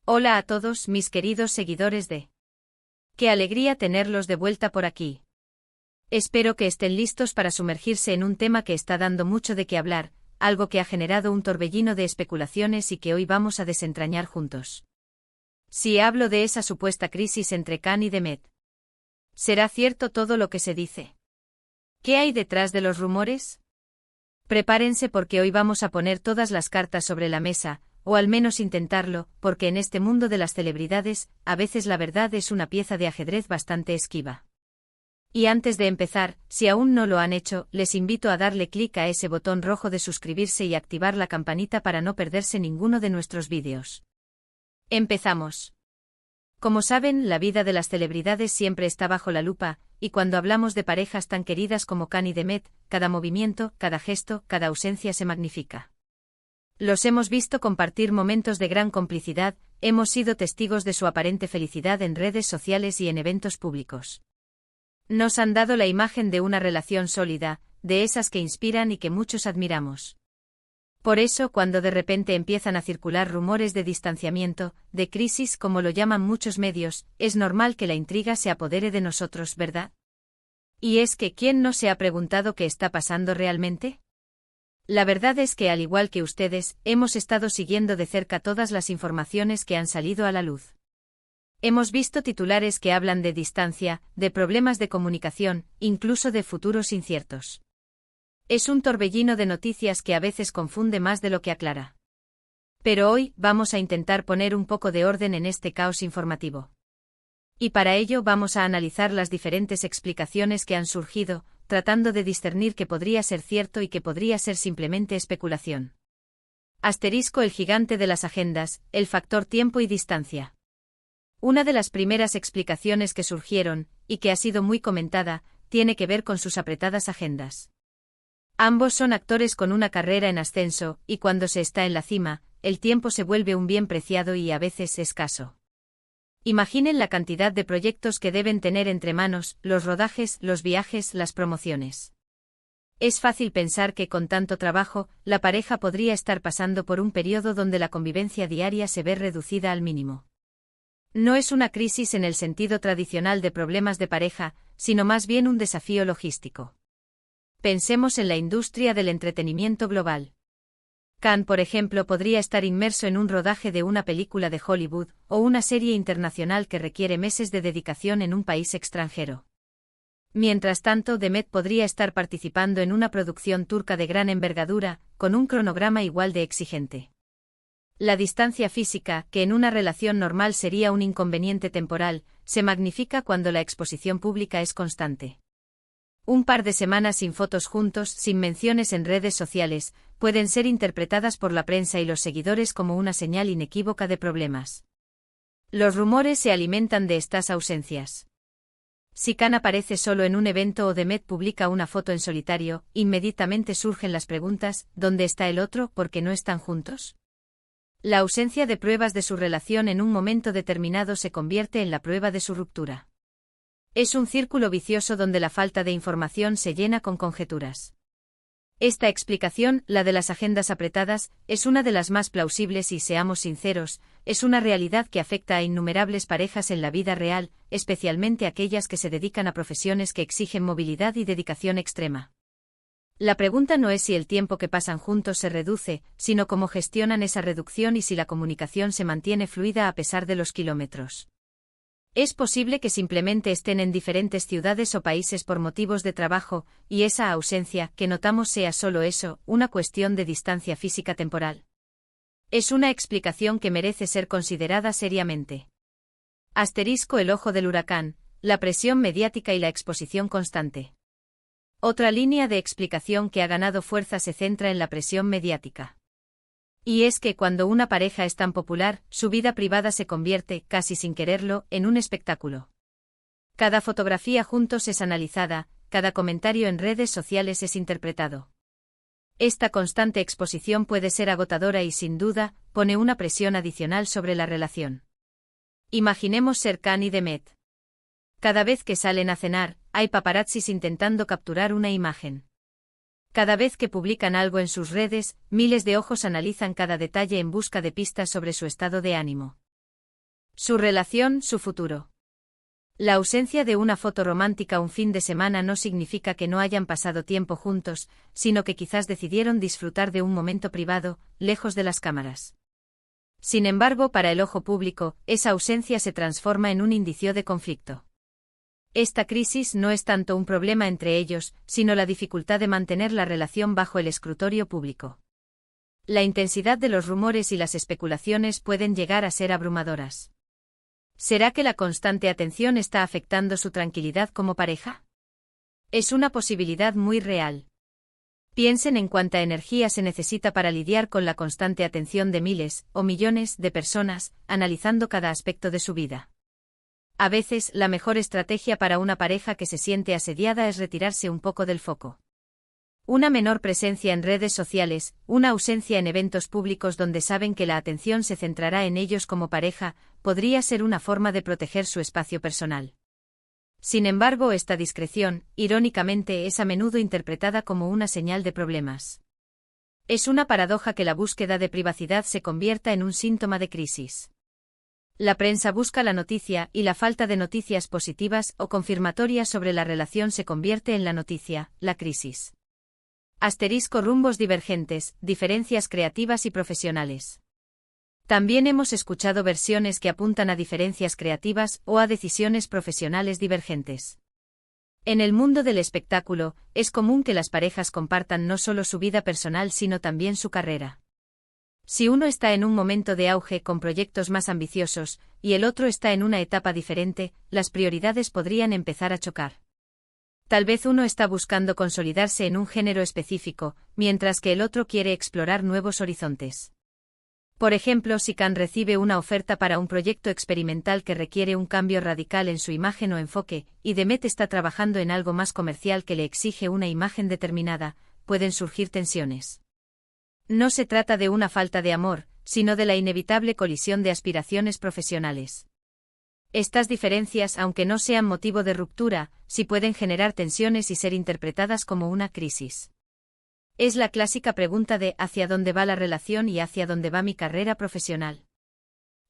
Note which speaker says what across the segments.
Speaker 1: Hola a todos mis queridos seguidores de... ¡Qué alegría tenerlos de vuelta por aquí! Espero que estén listos para sumergirse en un tema que está dando mucho de qué hablar, algo que ha generado un torbellino de especulaciones y que hoy vamos a desentrañar juntos. Si hablo de esa supuesta crisis entre Khan y Demet, ¿será cierto todo lo que se dice? ¿Qué hay detrás de los rumores? Prepárense porque hoy vamos a poner todas las cartas sobre la mesa, o al menos intentarlo, porque en este mundo de las celebridades, a veces la verdad es una pieza de ajedrez bastante esquiva. Y antes de empezar, si aún no lo han hecho, les invito a darle clic a ese botón rojo de suscribirse y activar la campanita para no perderse ninguno de nuestros vídeos. Empezamos. Como saben, la vida de las celebridades siempre está bajo la lupa, y cuando hablamos de parejas tan queridas como Khan y Demet, cada movimiento, cada gesto, cada ausencia se magnifica. Los hemos visto compartir momentos de gran complicidad, hemos sido testigos de su aparente felicidad en redes sociales y en eventos públicos. Nos han dado la imagen de una relación sólida, de esas que inspiran y que muchos admiramos. Por eso, cuando de repente empiezan a circular rumores de distanciamiento, de crisis como lo llaman muchos medios, es normal que la intriga se apodere de nosotros, ¿verdad? Y es que ¿quién no se ha preguntado qué está pasando realmente? La verdad es que al igual que ustedes, hemos estado siguiendo de cerca todas las informaciones que han salido a la luz. Hemos visto titulares que hablan de distancia, de problemas de comunicación, incluso de futuros inciertos. Es un torbellino de noticias que a veces confunde más de lo que aclara. Pero hoy vamos a intentar poner un poco de orden en este caos informativo. Y para ello vamos a analizar las diferentes explicaciones que han surgido, tratando de discernir qué podría ser cierto y qué podría ser simplemente especulación. Asterisco: el gigante de las agendas, el factor tiempo y distancia. Una de las primeras explicaciones que surgieron, y que ha sido muy comentada, tiene que ver con sus apretadas agendas. Ambos son actores con una carrera en ascenso, y cuando se está en la cima, el tiempo se vuelve un bien preciado y a veces escaso. Imaginen la cantidad de proyectos que deben tener entre manos, los rodajes, los viajes, las promociones. Es fácil pensar que con tanto trabajo, la pareja podría estar pasando por un periodo donde la convivencia diaria se ve reducida al mínimo. No es una crisis en el sentido tradicional de problemas de pareja, sino más bien un desafío logístico. Pensemos en la industria del entretenimiento global. Khan, por ejemplo, podría estar inmerso en un rodaje de una película de Hollywood, o una serie internacional que requiere meses de dedicación en un país extranjero. Mientras tanto, Demet podría estar participando en una producción turca de gran envergadura, con un cronograma igual de exigente. La distancia física, que en una relación normal sería un inconveniente temporal, se magnifica cuando la exposición pública es constante. Un par de semanas sin fotos juntos, sin menciones en redes sociales, pueden ser interpretadas por la prensa y los seguidores como una señal inequívoca de problemas. Los rumores se alimentan de estas ausencias. Si Khan aparece solo en un evento o Demet publica una foto en solitario, inmediatamente surgen las preguntas: ¿dónde está el otro? ¿Por qué no están juntos? La ausencia de pruebas de su relación en un momento determinado se convierte en la prueba de su ruptura. Es un círculo vicioso donde la falta de información se llena con conjeturas. Esta explicación, la de las agendas apretadas, es una de las más plausibles y, seamos sinceros, es una realidad que afecta a innumerables parejas en la vida real, especialmente aquellas que se dedican a profesiones que exigen movilidad y dedicación extrema. La pregunta no es si el tiempo que pasan juntos se reduce, sino cómo gestionan esa reducción y si la comunicación se mantiene fluida a pesar de los kilómetros. Es posible que simplemente estén en diferentes ciudades o países por motivos de trabajo, y esa ausencia que notamos sea solo eso, una cuestión de distancia física temporal. Es una explicación que merece ser considerada seriamente. Asterisco: el ojo del huracán, la presión mediática y la exposición constante. Otra línea de explicación que ha ganado fuerza se centra en la presión mediática. Y es que cuando una pareja es tan popular, su vida privada se convierte, casi sin quererlo, en un espectáculo. Cada fotografía juntos es analizada, cada comentario en redes sociales es interpretado. Esta constante exposición puede ser agotadora y, sin duda, pone una presión adicional sobre la relación. Imaginemos ser Khan y Demet. Cada vez que salen a cenar, hay paparazzis intentando capturar una imagen. Cada vez que publican algo en sus redes, miles de ojos analizan cada detalle en busca de pistas sobre su estado de ánimo. Su relación, su futuro. La ausencia de una foto romántica un fin de semana no significa que no hayan pasado tiempo juntos, sino que quizás decidieron disfrutar de un momento privado, lejos de las cámaras. Sin embargo, para el ojo público, esa ausencia se transforma en un indicio de conflicto. Esta crisis no es tanto un problema entre ellos, sino la dificultad de mantener la relación bajo el escrutorio público. La intensidad de los rumores y las especulaciones pueden llegar a ser abrumadoras. ¿Será que la constante atención está afectando su tranquilidad como pareja? Es una posibilidad muy real. Piensen en cuánta energía se necesita para lidiar con la constante atención de miles, o millones, de personas, analizando cada aspecto de su vida. A veces, la mejor estrategia para una pareja que se siente asediada es retirarse un poco del foco. Una menor presencia en redes sociales, una ausencia en eventos públicos donde saben que la atención se centrará en ellos como pareja, podría ser una forma de proteger su espacio personal. Sin embargo, esta discreción, irónicamente, es a menudo interpretada como una señal de problemas. Es una paradoja que la búsqueda de privacidad se convierta en un síntoma de crisis. La prensa busca la noticia y la falta de noticias positivas o confirmatorias sobre la relación se convierte en la noticia, la crisis. Rumbos divergentes, diferencias creativas y profesionales. También hemos escuchado versiones que apuntan a diferencias creativas o a decisiones profesionales divergentes. En el mundo del espectáculo, es común que las parejas compartan no solo su vida personal sino también su carrera. Si uno está en un momento de auge con proyectos más ambiciosos, y el otro está en una etapa diferente, las prioridades podrían empezar a chocar. Tal vez uno está buscando consolidarse en un género específico, mientras que el otro quiere explorar nuevos horizontes. Por ejemplo, si Khan recibe una oferta para un proyecto experimental que requiere un cambio radical en su imagen o enfoque, y Demet está trabajando en algo más comercial que le exige una imagen determinada, pueden surgir tensiones. No se trata de una falta de amor, sino de la inevitable colisión de aspiraciones profesionales. Estas diferencias, aunque no sean motivo de ruptura, sí pueden generar tensiones y ser interpretadas como una crisis. Es la clásica pregunta de ¿hacia dónde va la relación y hacia dónde va mi carrera profesional?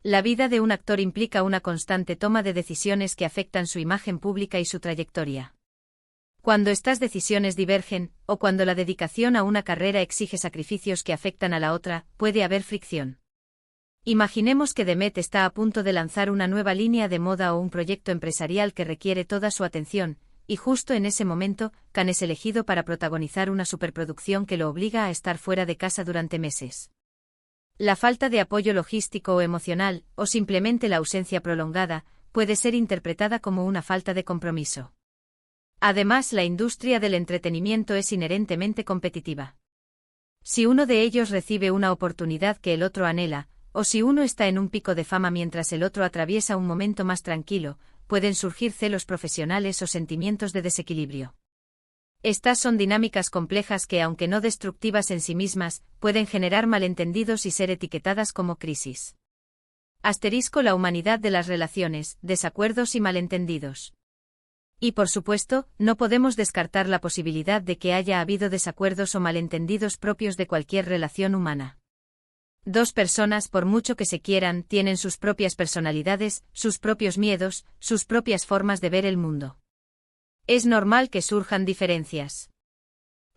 Speaker 1: La vida de un actor implica una constante toma de decisiones que afectan su imagen pública y su trayectoria. Cuando estas decisiones divergen, o cuando la dedicación a una carrera exige sacrificios que afectan a la otra, puede haber fricción. Imaginemos que Demet está a punto de lanzar una nueva línea de moda o un proyecto empresarial que requiere toda su atención, y justo en ese momento, Khan es elegido para protagonizar una superproducción que lo obliga a estar fuera de casa durante meses. La falta de apoyo logístico o emocional, o simplemente la ausencia prolongada, puede ser interpretada como una falta de compromiso. Además, la industria del entretenimiento es inherentemente competitiva. Si uno de ellos recibe una oportunidad que el otro anhela, o si uno está en un pico de fama mientras el otro atraviesa un momento más tranquilo, pueden surgir celos profesionales o sentimientos de desequilibrio. Estas son dinámicas complejas que, aunque no destructivas en sí mismas, pueden generar malentendidos y ser etiquetadas como crisis. La humanidad de las relaciones, desacuerdos y malentendidos. Y por supuesto, no podemos descartar la posibilidad de que haya habido desacuerdos o malentendidos propios de cualquier relación humana. Dos personas, por mucho que se quieran, tienen sus propias personalidades, sus propios miedos, sus propias formas de ver el mundo. Es normal que surjan diferencias.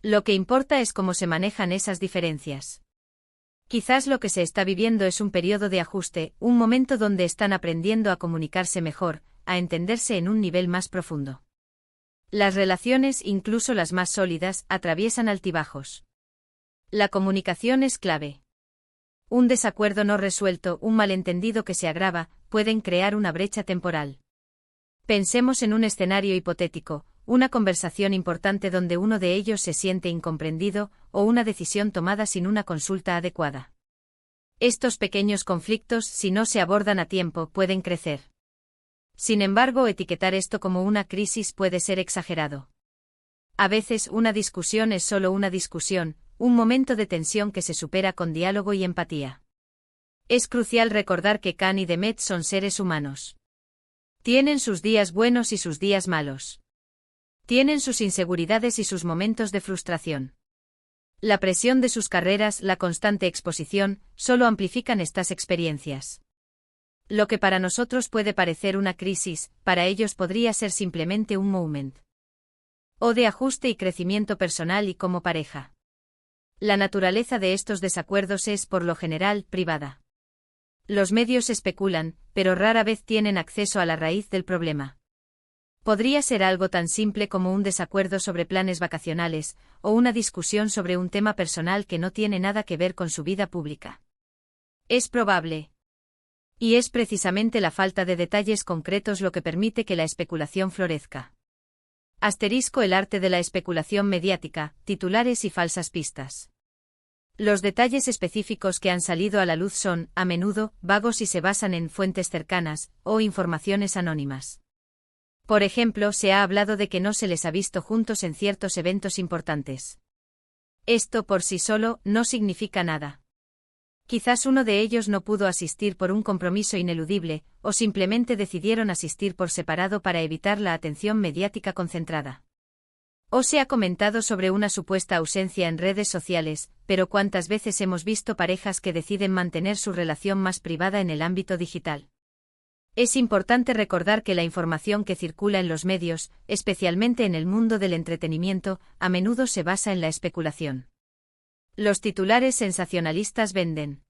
Speaker 1: Lo que importa es cómo se manejan esas diferencias. Quizás lo que se está viviendo es un periodo de ajuste, un momento donde están aprendiendo a comunicarse mejor, a entenderse en un nivel más profundo. Las relaciones, incluso las más sólidas, atraviesan altibajos. La comunicación es clave. Un desacuerdo no resuelto, un malentendido que se agrava, pueden crear una brecha temporal. Pensemos en un escenario hipotético, una conversación importante donde uno de ellos se siente incomprendido, o una decisión tomada sin una consulta adecuada. Estos pequeños conflictos, si no se abordan a tiempo, pueden crecer. Sin embargo, etiquetar esto como una crisis puede ser exagerado. A veces una discusión es solo una discusión, un momento de tensión que se supera con diálogo y empatía. Es crucial recordar que Khan y Demet son seres humanos. Tienen sus días buenos y sus días malos. Tienen sus inseguridades y sus momentos de frustración. La presión de sus carreras, la constante exposición, solo amplifican estas experiencias. Lo que para nosotros puede parecer una crisis, para ellos podría ser simplemente un moment. O de ajuste y crecimiento personal y como pareja. La naturaleza de estos desacuerdos es, por lo general, privada. Los medios especulan, pero rara vez tienen acceso a la raíz del problema. Podría ser algo tan simple como un desacuerdo sobre planes vacacionales, o una discusión sobre un tema personal que no tiene nada que ver con su vida pública. Es probable. Y es precisamente la falta de detalles concretos lo que permite que la especulación florezca. Asterisco el arte de la especulación mediática, titulares y falsas pistas. Los detalles específicos que han salido a la luz son, a menudo, vagos y se basan en fuentes cercanas, o informaciones anónimas. Por ejemplo, se ha hablado de que no se les ha visto juntos en ciertos eventos importantes. Esto por sí solo no significa nada. Quizás uno de ellos no pudo asistir por un compromiso ineludible, o simplemente decidieron asistir por separado para evitar la atención mediática concentrada. O se ha comentado sobre una supuesta ausencia en redes sociales, pero ¿cuántas veces hemos visto parejas que deciden mantener su relación más privada en el ámbito digital? Es importante recordar que la información que circula en los medios, especialmente en el mundo del entretenimiento, a menudo se basa en la especulación. Los titulares sensacionalistas venden.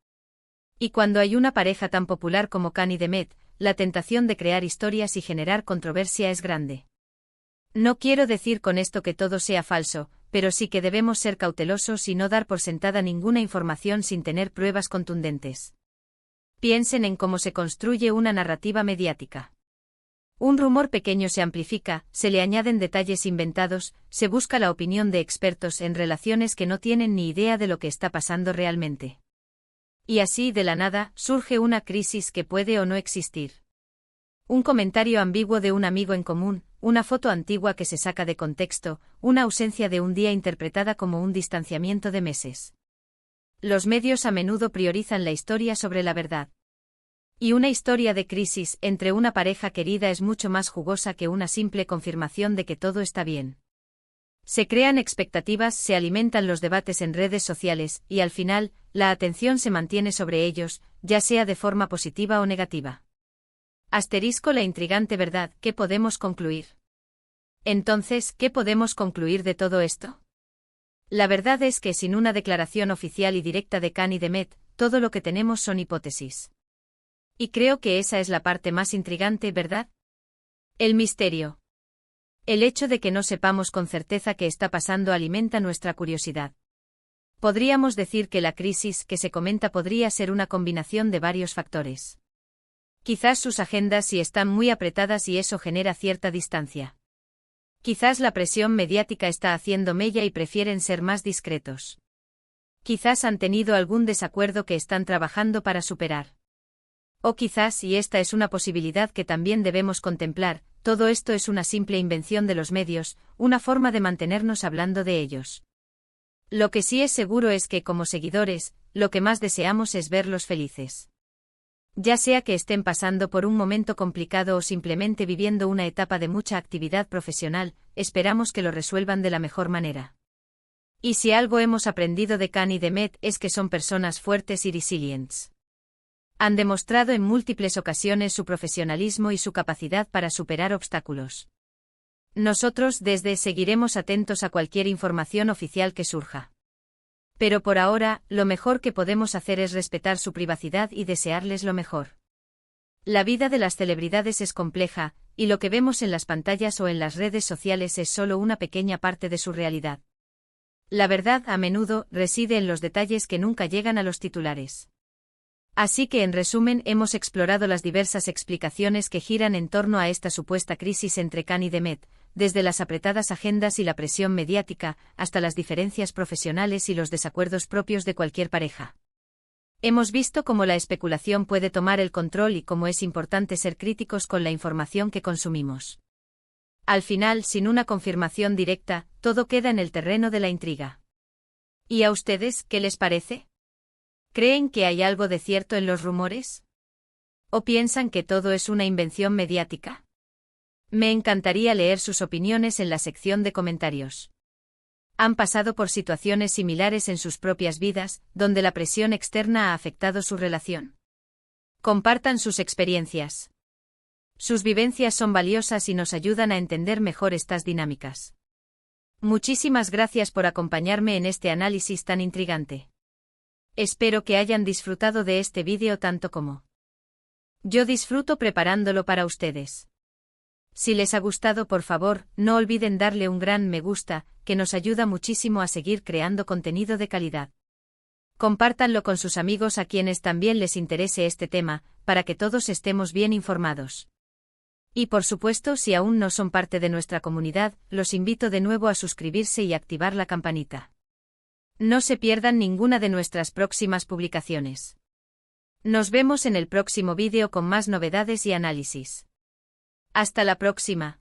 Speaker 1: Y cuando hay una pareja tan popular como Khan y Demet, la tentación de crear historias y generar controversia es grande. No quiero decir con esto que todo sea falso, pero sí que debemos ser cautelosos y no dar por sentada ninguna información sin tener pruebas contundentes. Piensen en cómo se construye una narrativa mediática. Un rumor pequeño se amplifica, se le añaden detalles inventados, se busca la opinión de expertos en relaciones que no tienen ni idea de lo que está pasando realmente. Y así, de la nada, surge una crisis que puede o no existir. Un comentario ambiguo de un amigo en común, una foto antigua que se saca de contexto, una ausencia de un día interpretada como un distanciamiento de meses. Los medios a menudo priorizan la historia sobre la verdad. Y una historia de crisis entre una pareja querida es mucho más jugosa que una simple confirmación de que todo está bien. Se crean expectativas, se alimentan los debates en redes sociales, y al final, la atención se mantiene sobre ellos, ya sea de forma positiva o negativa. Asterisco la intrigante verdad, ¿qué podemos concluir? Entonces, ¿qué podemos concluir de todo esto? La verdad es que sin una declaración oficial y directa de Khan y Demet, todo lo que tenemos son hipótesis. Y creo que esa es la parte más intrigante, ¿verdad? El misterio. El hecho de que no sepamos con certeza qué está pasando alimenta nuestra curiosidad. Podríamos decir que la crisis que se comenta podría ser una combinación de varios factores. Quizás sus agendas sí están muy apretadas y eso genera cierta distancia. Quizás la presión mediática está haciendo mella y prefieren ser más discretos. Quizás han tenido algún desacuerdo que están trabajando para superar. O quizás, y esta es una posibilidad que también debemos contemplar, todo esto es una simple invención de los medios, una forma de mantenernos hablando de ellos. Lo que sí es seguro es que, como seguidores, lo que más deseamos es verlos felices. Ya sea que estén pasando por un momento complicado o simplemente viviendo una etapa de mucha actividad profesional, esperamos que lo resuelvan de la mejor manera. Y si algo hemos aprendido de Khan y Demet es que son personas fuertes y resilientes. Han demostrado en múltiples ocasiones su profesionalismo y su capacidad para superar obstáculos. Nosotros desde seguiremos atentos a cualquier información oficial que surja. Pero por ahora, lo mejor que podemos hacer es respetar su privacidad y desearles lo mejor. La vida de las celebridades es compleja, y lo que vemos en las pantallas o en las redes sociales es solo una pequeña parte de su realidad. La verdad a menudo reside en los detalles que nunca llegan a los titulares. Así que en resumen hemos explorado las diversas explicaciones que giran en torno a esta supuesta crisis entre Khan y Demet, desde las apretadas agendas y la presión mediática, hasta las diferencias profesionales y los desacuerdos propios de cualquier pareja. Hemos visto cómo la especulación puede tomar el control y cómo es importante ser críticos con la información que consumimos. Al final, sin una confirmación directa, todo queda en el terreno de la intriga. ¿Y a ustedes, qué les parece? ¿Creen que hay algo de cierto en los rumores? ¿O piensan que todo es una invención mediática? Me encantaría leer sus opiniones en la sección de comentarios. ¿Han pasado por situaciones similares en sus propias vidas, donde la presión externa ha afectado su relación? Compartan sus experiencias. Sus vivencias son valiosas y nos ayudan a entender mejor estas dinámicas. Muchísimas gracias por acompañarme en este análisis tan intrigante. Espero que hayan disfrutado de este vídeo tanto como yo disfruto preparándolo para ustedes. Si les ha gustado, por favor, no olviden darle un gran me gusta, que nos ayuda muchísimo a seguir creando contenido de calidad. Compártanlo con sus amigos a quienes también les interese este tema, para que todos estemos bien informados. Y por supuesto, si aún no son parte de nuestra comunidad, los invito de nuevo a suscribirse y activar la campanita. No se pierdan ninguna de nuestras próximas publicaciones. Nos vemos en el próximo vídeo con más novedades y análisis. Hasta la próxima.